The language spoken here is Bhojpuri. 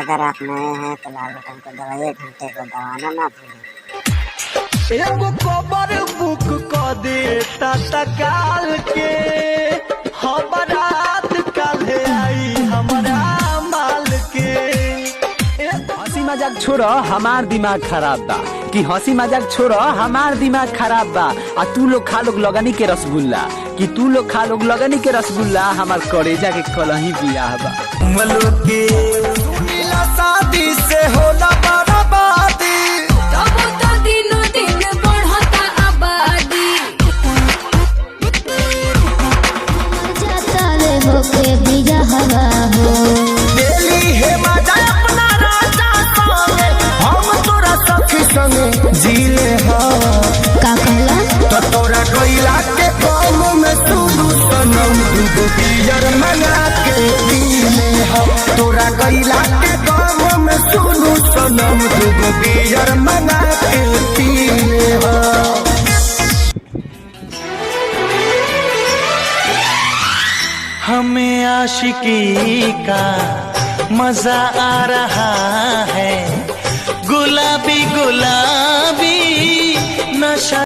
अगर आप नए हैं तो लाल बटन को दबाइए, घंटे को दबाना ना भूलें। एगो कबर बुक क देता तकाल के, हमारात काल्हे आई हमारा माल के। हंसी मजाक छोड़ो, हमार दिमाग खराब बा। कि हंसी मजाक छोड़ो, हमार दिमाग खराब बा। आ तू लोग खा लोग लगनी के रसगुल्ला, कि तू लोग खा लोग लगनी के रसगुल्ला। हमार करेजा के कलही बियाह बा। शादी से होला बर्बादी, तब तो दिनों दिन बढ़ता आबादी। जाता रे होके बिया हवा हो, दिल्ली है मजा अपना राजा संगे, हम तोरा सखी संगे जीले हो। का कहला तो तोरा कोइला के काम में सुदू सनम, दूगो बियर मंगा के पीले हो। तोरा कोइला के काम में सुदू सनम, दूगो बियर मंगा के पीले हो। हमें आशिकी का मजा आ रहा है, गुलाबी गुलाबी नशा।